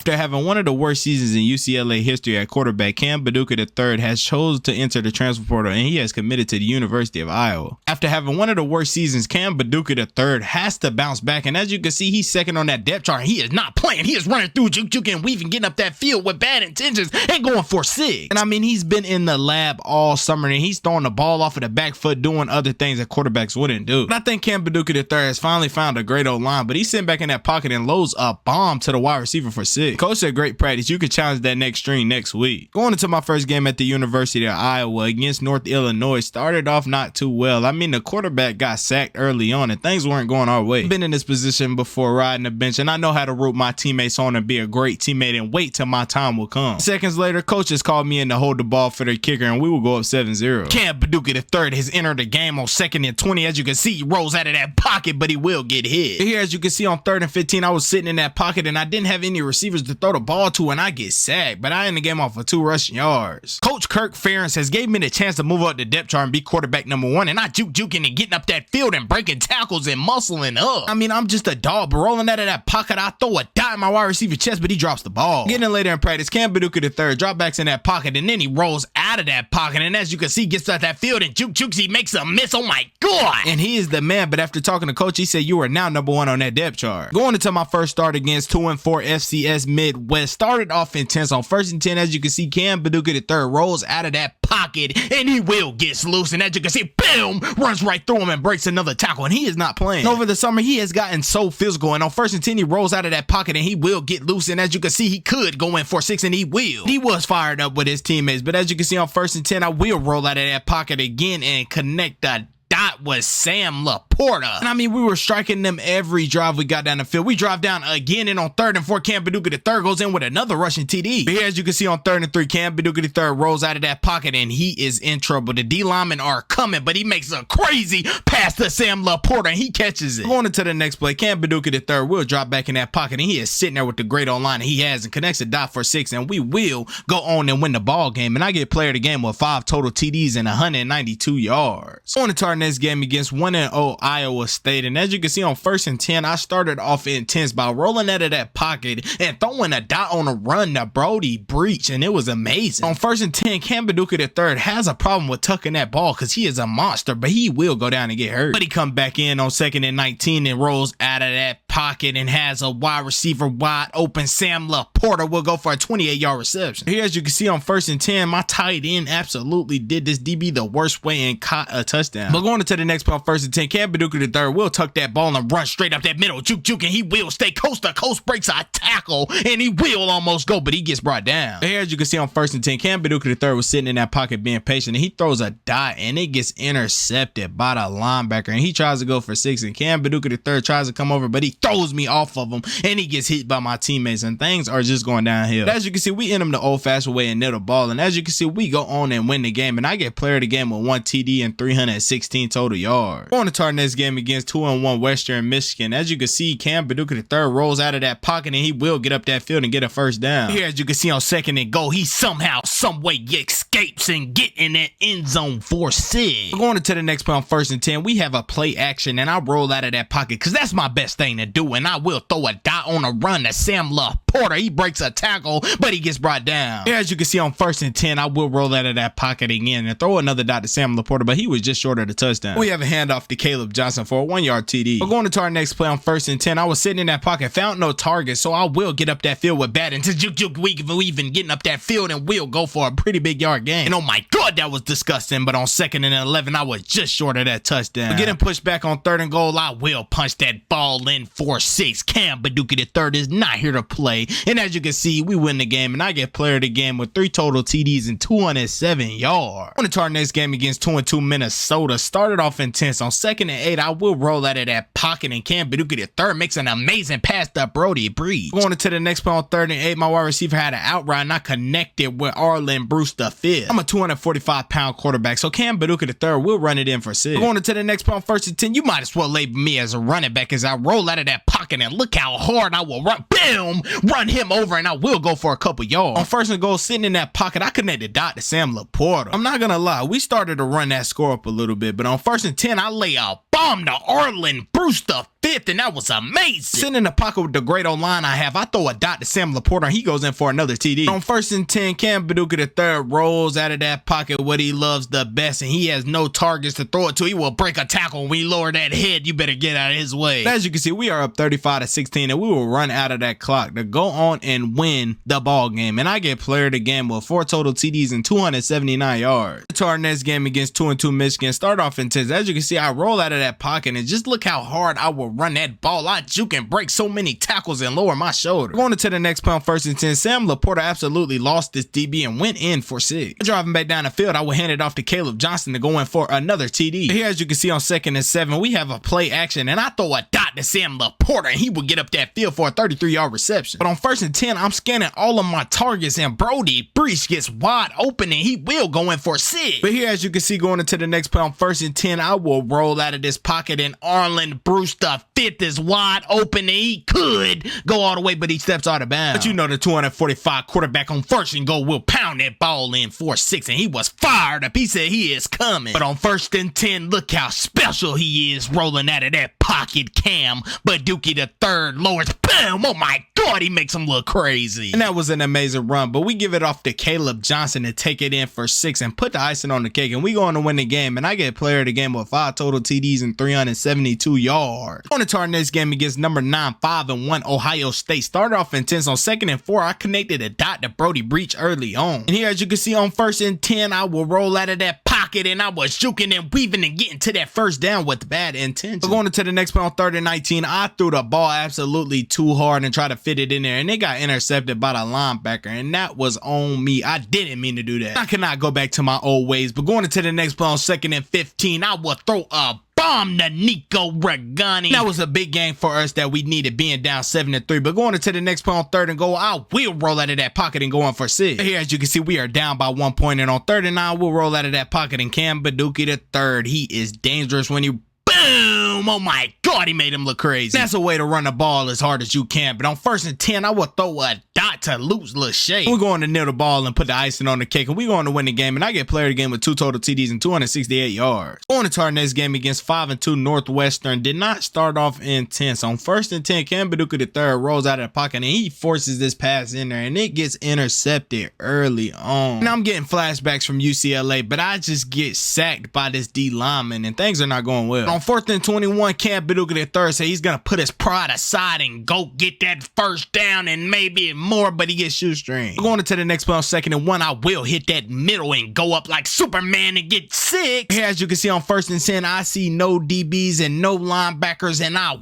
After having one of the worst seasons in UCLA history at quarterback, Cam Baduka III has chosen to enter the transfer portal and he has committed to the University of Iowa. After having one of the worst seasons, Cam Baduka III has to bounce back, and as you can see, he's second on that depth chart. He is not playing. He is running through, juke and weaving, getting up that field with bad intentions and going for 6. And I mean, he's been in the lab all summer and he's throwing the ball off of the back foot, doing other things that quarterbacks wouldn't do. But I think Cam Baduka III has finally found a great old line, but he's sitting back in that pocket and loads a bomb to the wide receiver for 6. Coach said, great practice. You could challenge that next string next week. Going into my first game at the University of Iowa against North Illinois, started off not too well. I mean, the quarterback got sacked early on and things weren't going our way. I've been in this position before, riding the bench, and I know how to root my teammates on and be a great teammate and wait till my time will come. Seconds later, coaches called me in to hold the ball for their kicker and we will go up 7-0. Cam Baduka III has entered the game on 2nd and 20. As you can see, he rolls out of that pocket, but he will get hit. Here, as you can see, on 3rd and 15, I was sitting in that pocket and I didn't have any receivers to throw the ball to, and I get sacked, but I end the game off for 2 rushing yards. Coach Kirk Ferentz has gave me the chance to move up the depth chart and be quarterback number 1, and I juking and getting up that field and breaking tackles and muscling up. I mean, I'm just a dog, but rolling out of that pocket, I throw a dot in my wide receiver chest, but he drops the ball. Getting later in practice, Cam Baduka III drop backs in that pocket, and then he rolls out of that pocket, and as you can see, gets out that field and jukes, he makes a miss. Oh my God! And he is the man, but after talking to coach, he said, you are now number 1 on that depth chart. Going into my first start against 2-4 FCS Midwest, started off intense. On 1st and 10, as you can see, Cam Baduka III rolls out of that pocket and he will gets loose, and as you can see, boom, runs right through him and breaks another tackle, and he is not playing. Over the summer, he has gotten so physical, and on 1st and 10, he rolls out of that pocket and he will get loose, and as you can see, he could go in for 6 and he will. He was fired up with his teammates, but as you can see, on 1st and 10, I will roll out of that pocket again and connect the dot was Sam Laporta. And I mean, we were striking them every drive we got down the field. We drive down again, and on 3rd and 4, Cam Baduka III goes in with another rushing TD. But here, as you can see, on 3rd and 3, Cam Baduka III rolls out of that pocket and he is in trouble. The D linemen are coming, but he makes a crazy pass to Sam Laporta and he catches it. Going into the next play, Cam Baduka III will drop back in that pocket and he is sitting there with the great online he has and connects a dot for 6, and we will go on and win the ball game. And I get player of the game with 5 total TDs and 192 yards. On to our next game against 1-0 Iowa State, and as you can see, on 1st and 10, I started off intense by rolling out of that pocket and throwing a dot on a run to Brody Breach, and it was amazing. On 1st and 10, Cam Baduka III has a problem with tucking that ball because he is a monster, but he will go down and get hurt. But he comes back in on 2nd and 19 and rolls out of that pocket and has a wide receiver wide open. Sam Laporta will go for a 28-yard reception. Here, as you can see, on 1st and 10, my tight end absolutely did this DB the worst way and caught a touchdown. But going into the next play, on 1st and 10, Cam Baduka III will tuck that ball and run straight up that middle, juke, and he will stay coast to coast, breaks a tackle, and he will almost go, but he gets brought down. Here, as you can see, on 1st and 10, Cam Baduka III was sitting in that pocket being patient, and he throws a dot, and it gets intercepted by the linebacker, and he tries to go for 6, and Cam Baduka III tries to come over, but he throws me off of him, and he gets hit by my teammates, and things are just going downhill. But as you can see, we end them the old-fashioned way and nail the ball, and as you can see, we go on and win the game, and I get player of the game with 1 TD and 316 total yards. On to our next game against 2-1 Western Michigan. As you can see, Cam Baduka III rolls out of that pocket and he will get up that field and get a first down. Here, as you can see, on 2nd and goal, he somehow, someway escapes and get in that end zone for 6. Going into the next play, on 1st and 10, we have a play action and I roll out of that pocket because that's my best thing to do, and I will throw a dot on a run to Sam Laporta. He breaks a tackle, but he gets brought down. Here, as you can see, on 1st and 10, I will roll out of that pocket again and throw another dot to Sam Laporta, but he was just short of the touchdown. We have a handoff to Caleb Johnson for a 1-yard TD. We're going into our next play, on 1st and 10. I was sitting in that pocket, found no target, so I will get up that field with bad into juke, weaving, getting up that field, and will go for a pretty big yard gain. And oh my God, that was disgusting. But on 2nd and 11, I was just short of that touchdown. But getting pushed back on 3rd and goal, I will punch that ball in for 6. Cam Baduka III is not here to play, and as you can see, we win the game, and I get player of the game with 3 total TDs and 207 yards. On to our next game against 2-2 Minnesota. Started off intense. On 2nd and 8, I will roll out of that pocket, and Cam Baduka III makes an amazing pass to Brody Breach. Going into the next play, on 3rd and 8, my wide receiver had an out route, and I connected with Arlen Brewster Fifth. I'm a 245-pound quarterback, so Cam Baduka III will run it in for 6. Going into the next play, on 1st and 10, you might as well label me as a running back as I roll out of that pocket, and look how hard I will run. Boom! Run him over, and I will go for a couple yards. On 1st and goal, sitting in that pocket, I connected dot to Sam Laporta. I'm not gonna lie, we started to run that score up a little bit, but on 1st and 10, I lay a bomb to Arlen Brewster fifth, and that was amazing. Sitting in the pocket with the great O-line I have, I throw a dot to Sam Laporta, and he goes in for another TD. On 1st and 10, Cam Paducah III rolls out of that pocket what he loves the best, and he has no targets to throw it to. He will break a tackle. When you lower that head, you better get out of his way. As you can see, we are up 35-16, and we will run out of that clock to go on and win the ball game. And I get player of the game with 4 total TDs and 279 yards. To our next game against 2-2 Michigan, start off intense. As you can see, I roll out of that pocket, and just look how hard I will run that ball. I juke and break so many tackles and lower my shoulder. Going into the next play on 1st and 10, Sam Laporta absolutely lost this DB and went in for 6. Driving back down the field, I will hand it off to Caleb Johnson to go in for another TD. Here, as you can see on 2nd and 7, we have a play action, and I throw a dot to Sam Laporta, and he will get up that field for a 33-yard reception. But on 1st and 10, I'm scanning all of my targets, and Brody Breach gets wide open, and he will go in for 6. But here, as you can see, going into the next play on 1st and 10, I will roll out of this pocket, and Arlen Bruce the 5th is wide open, and he could go all the way, but he steps out of bounds. But you know the 245 quarterback on 1st and goal will pound that ball in for 6, and he was fired up. He said he is coming. But on 1st and 10, look how special he is rolling out of that pocket. Cam Paducah III lowers, boom, oh my God, he makes him look crazy. And that was an amazing run, but we give it off to Caleb Johnson to take it in for 6 and put the icing on the cake, and we go on to win the game, and I get player of the game with 5 total TDs and 372 yards. On to our next game against number 9, 5-1 Ohio State. Started off intense. On 2nd and 4, I connected a dot to Brody Breach early on. And here, as you can see, on 1st and 10, I will roll out of that pocket, and I was juking and weaving and getting to that first down with bad intention. But going into the next play on 3rd and 19, I threw the ball absolutely too hard and tried to fit it in there, and it got intercepted by the linebacker, and that was on me. I didn't mean to do that. I cannot go back to my old ways. But going into the next play on 2nd and 15, I will throw a bomb to Nico Regani. That was a big game for us that we needed, being down 7-3. But going into the next play on 3rd and goal, I will roll out of that pocket and go on for 6. Here, as you can see, we are down by 1 point, and on 3rd and 9, we'll roll out of that pocket, and Cam Paducah III, he is dangerous when you boom, oh my God, he made him look crazy. That's a way to run the ball as hard as you can. But on 1st and 10, I will throw a dot to Luke Lachey. We're going to nail the ball and put the icing on the cake, and we're going to win the game, and I get player of the game with 2 total TDs and 268 yards. Going into our next game against 5-2 Northwestern, did not start off intense. On 1st and 10, Cam Paducah III rolls out of the pocket, and he forces this pass in there, and it gets intercepted early on. Now I'm getting flashbacks from UCLA, but I just get sacked by this D lineman, and things are not going well. On 4th and 21, Cam Paducah III said he's going to put his pride aside and go get that first down and maybe more, but he gets shoestring. Going into the next play on 2nd and 1, I will hit that middle and go up like Superman and get 6. Here, as you can see on 1st and 10, I see no DBs and no linebackers, and I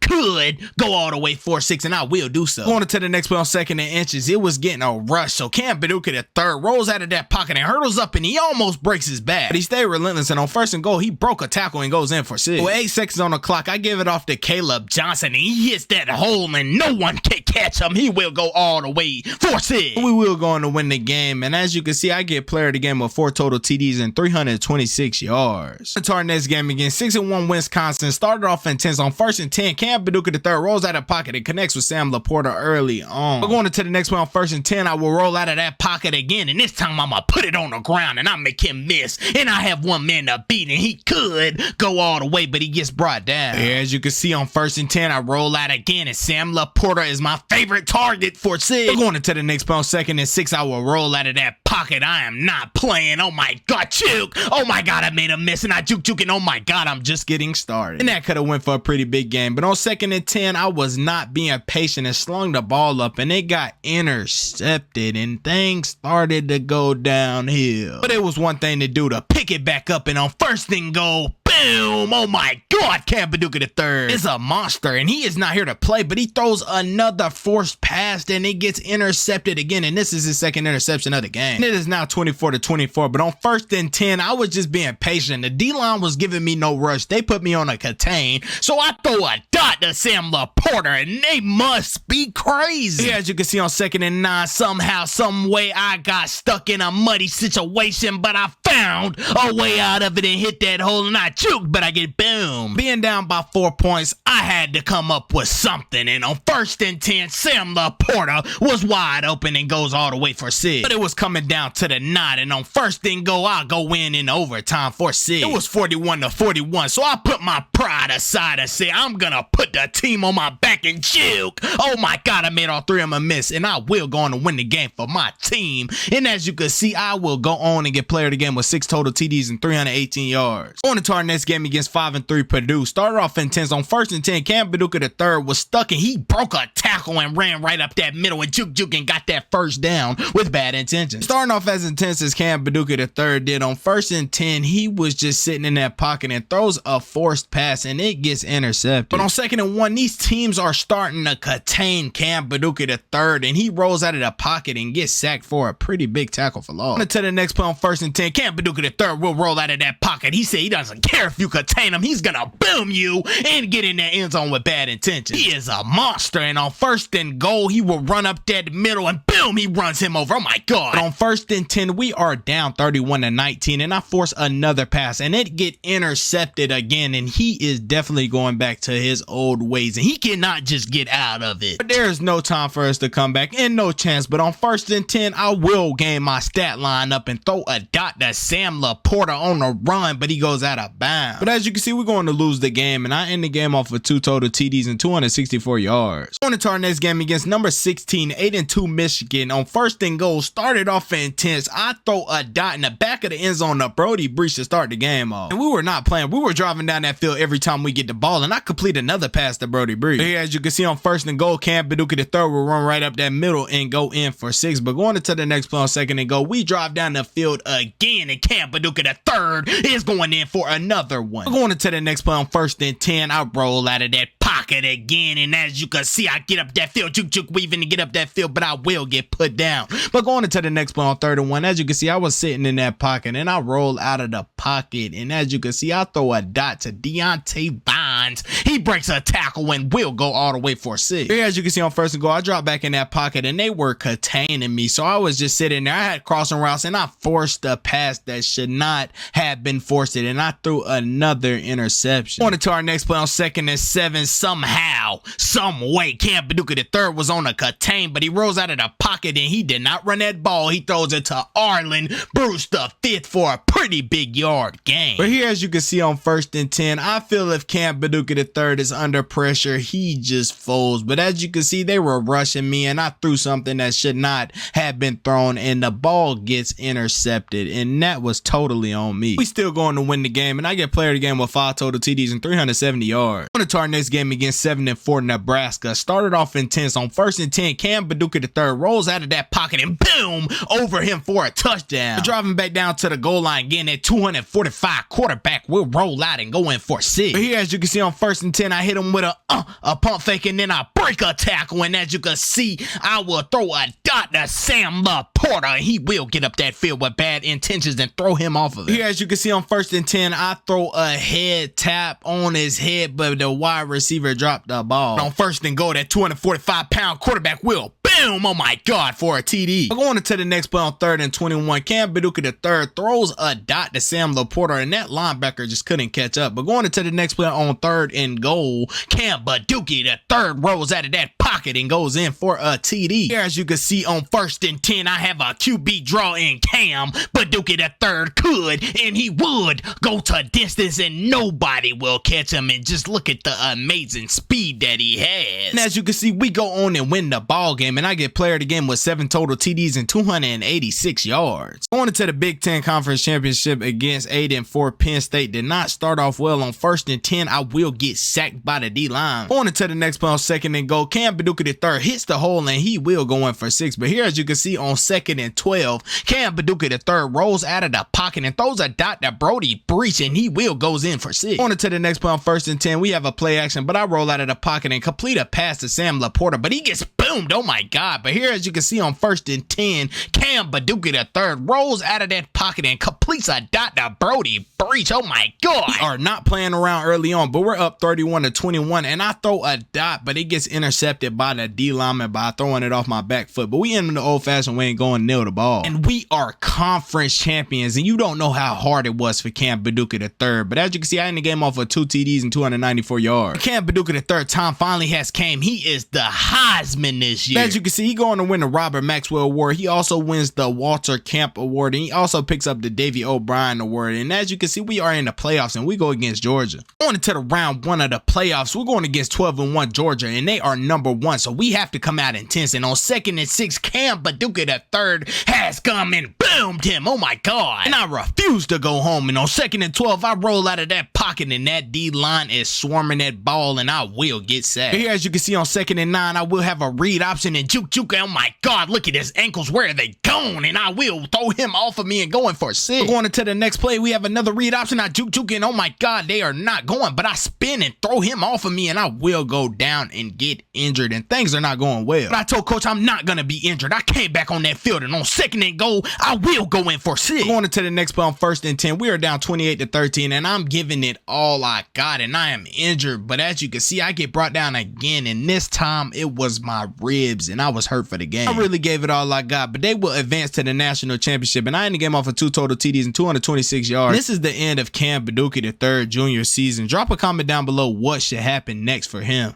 could go all the way for 6, and I will do so. Going into the next play on 2nd and inches, it was getting a rush, so Cam Paducah III rolls out of that pocket and hurdles up, and he almost breaks his back, but he stayed relentless, and on 1st and goal, he broke a tackle and goes in for 6. With 8 seconds on the clock, I give it off to Caleb Johnson, and he hits that hole, and no one can catch him. He will go all the way for 6. We will go on to win the game, and as you can see, I get player of the game with 4 total TDs and 326 yards. To our next game against 6-1 Wisconsin, started off intense. On 1st and 10, Cam Paducah III rolls out of the pocket and connects with Sam Laporta early on. But going into the next one on 1st and 10, I will roll out of that pocket again, and this time I'm gonna put it on the ground and I make him miss, and I have one man to beat, and he could go all the way, but he gets brought down. As you can see on 1st and 10, I roll out again, and Sam Laporta is my favorite target for 6. Going into the next play on 2nd and 6, I will roll out of that pocket. I am not playing. Oh my God, juke. Oh my God, I made a miss, and I juke, and oh my God, I'm just getting started. And that could have went for a pretty big game, but on 2nd and 10, I was not being patient and slung the ball up, and it got intercepted, and things started to go downhill. But it was one thing to do to pick it back up, and on 1st and goal, boom! Oh my God, Cam Paducah III is a monster, and he is not here to play, but he throws another forced pass, and it gets intercepted again, and this is his 2nd interception of the game. And it is now 24-24, but on 1st and 10, I was just being patient. The D-line was giving me no rush. They put me on a contain, so I throw a dot to Sam Laporta, and they must be crazy. Here, as you can see on 2nd and 9, somehow, some way, I got stuck in a muddy situation, but I found a way out of it and hit that hole, and I juke, but I get boom. Being down by 4 points, I had to come up with something, and on 1st and 10, Sam Laporta was wide open and goes all the way for 6. But it was coming down to the knot, and on 1st and goal, I go in overtime for 6. It was 41-41, so I put my pride aside and say, I'm gonna put the team on my back and juke. Oh my God, I made all 3 of them a miss, and I will go on to win the game for my team. And as you can see, I will go on and get player of the game with 6 total TDs and 318 yards. On to our next game against 5-3 Purdue. Started off intense. On 1st and 10, Cam Paducah III was stuck, and he broke a tackle and ran right up that middle and juke and got that 1st down with bad intentions. Starting off as intense as Cam Paducah III did, on 1st and 10, he was just sitting in that pocket and throws a forced pass, and it gets intercepted. But on 2nd and 1, these teams are starting to contain Cam Paducah III, and he rolls out of the pocket and gets sacked for a pretty big tackle for loss. On to the next play on 1st and 10, Cam Paducah III will roll out of that pocket. He said he doesn't care if you contain him. He's gonna boom you and get in that end zone with bad intentions. He is a monster, and on 1st and goal, he will run up that middle and boom, he runs him over. Oh my God. But on 1st and 10, we are down 31-19, and I force another pass, and it get intercepted again, and he is definitely going back to his old ways, and he cannot just get out of it. But there is no time for us to come back, and no chance. But on 1st and 10, I will gain my stat line up and throw a dot to Sam Laporta on the run, but he goes out of bounds. But as you can see, we're going to lose the game, and I end the game off with 2 total TDs and 264 yards. On to our next game against number 16, 8-2 Michigan. On 1st and goal, started off intense. I throw a dot in the back of the end zone to Brody Breach to start the game off. And we were not playing. We were driving down that field every time we get the ball, and I complete another pass to Brody Breach. But here, as you can see, on 1st and goal, Cam Paducah III will run right up that middle and go in for 6. But going into the next play on 2nd and goal, we drive down the field again, and Cam Paducah III is going in for another one. Going into the next play on 1st and 10, I roll out of that pocket again, and as you can see, I get up that field, juke weaving to get up that field, but I will get put down. But going into the next play on 3rd and 1, as you can see, I was sitting in that pocket, and I roll out of the pocket, and as you can see, I throw a dot to Deontay Bonds. He breaks a tackle and will go all the way for 6. Here, as you can see, on 1st and goal, I drop back in that pocket, and they were containing me, so I was just sitting there. I had crossing routes, and I forced a pass that should not have been forced, and I threw another interception. On to our next play on 2nd and 7, somehow, some way, Cam Paducah III was on a contain, but he rolls out of the pocket, and he did not run that ball. He throws it to Arlen Bruce the 5th for a pretty big yard gain. But here, as you can see, on 1st and 10, I feel if Cam Paducah III is under pressure, he just folds. But as you can see, they were rushing me, and I threw something that should not have been thrown, and the ball gets intercepted, and that was totally on me. We still going to win the game, and I get player of the game with 5 total TDs and 370 yards. On to our next game against 7-4 Nebraska. Started off intense. On 1st and 10, Cam Paducah III rolls out of that pocket and boom, over him for a touchdown. Driving back down to the goal line again at 245, quarterback will roll out and go in for 6. But here, as you can see, on 1st and 10, I hit him with a pump fake, and then I break a tackle, and as you can see, I will throw a dot to Sam Laporta, and he will get up that field with bad intentions and throw him off of it. Here, as you can see, on 1st and 10, I throw a head tap on his head, but the wide receiver dropped the ball. On 1st and goal, that 245-pound quarterback will boom, oh my God, for a TD. Going into the next play on 3rd and 21, Cam Paducah III throws a dot to Sam Laporta, and that linebacker just couldn't catch up. But going into the next play on 3rd and goal, Cam Paducah III rolls out of that pocket and goes in for a TD. Here, as you can see, on 1st and 10, I have a QB draw in Cam Paducah III could, and he would go to distance, and nobody will catch him. And just look at the amazing speed that he has. And as you can see, we go on and win the ball game, and I get player of the game with 7 total TDs and 286 yards. Going into the Big Ten Conference Championship against 8-4 Penn State, did not start off well. On 1st and 10, I will get sacked by the D-line. Going into the next play on 2nd and goal, Cam Paducah III hits the hole, and he will go in for 6. But here, as you can see, on 2nd and 12, Cam Paducah III rolls out of the pocket and throws a dot to Brody Breach, and he will goes in for 6. Going into the next play on 1st and 10, we have a play action, but I roll out of the pocket and complete a pass to Sam Laporta, but he gets boomed. Oh my God. But here, as you can see, on 1st and 10, Cam Paducah III rolls out of that pocket and complete completes a Dr. Brody breach. Oh my God. We are not playing around early on, but we're up 31-21, and I throw a dot, but it gets intercepted by the D lineman by throwing it off my back foot. But we in the old-fashioned way and going nail the ball. And we are conference champions, and you don't know how hard it was for Cam Paducah III. But as you can see, I ended the game off with 2 TDs and 294 yards. Cam Paducah III, time finally has came. He is the Heisman this year. As you can see, he going to win the Robert Maxwell Award. He also wins the Walter Camp Award, and he also picks up the Davey O'Brien Award. And as you can see, we are in the playoffs, and we go against Georgia. Going into the round 1 of the playoffs, we're going against 12-1 Georgia, and they are number 1, so we have to come out intense. And on 2nd and 6, Cam Paducah III has come and boomed him. Oh my God. And I refuse to go home. And on 2nd and 12, I roll out of that pocket, and that D line is swarming that ball, and I will get sacked. Here, as you can see, on 2nd and 9, I will have a read option and juke. Oh my God, look at his ankles. Where are they going? And I will throw him off of me and going for 6. Going into the next play, we have another read option. I juke, and oh my God, they are not going, but I spin and throw him off of me, and I will go down and get injured, and things are not going well. But I told coach I'm not going to be injured. I came back on that field, and on 2nd and goal, I will go in for 6. Going into the next play on 1st and 10, we are down 28-13, and I'm giving it all I got, and I am injured. But as you can see, I get brought down again, and this time it was my ribs, and I was hurt for the game. I really gave it all I got, but they will advance to the national championship, and I ended the game off of 2 total TDs and 226 yards. This is the end of Cam Paducah III junior season. Drop a comment down below what should happen next for him.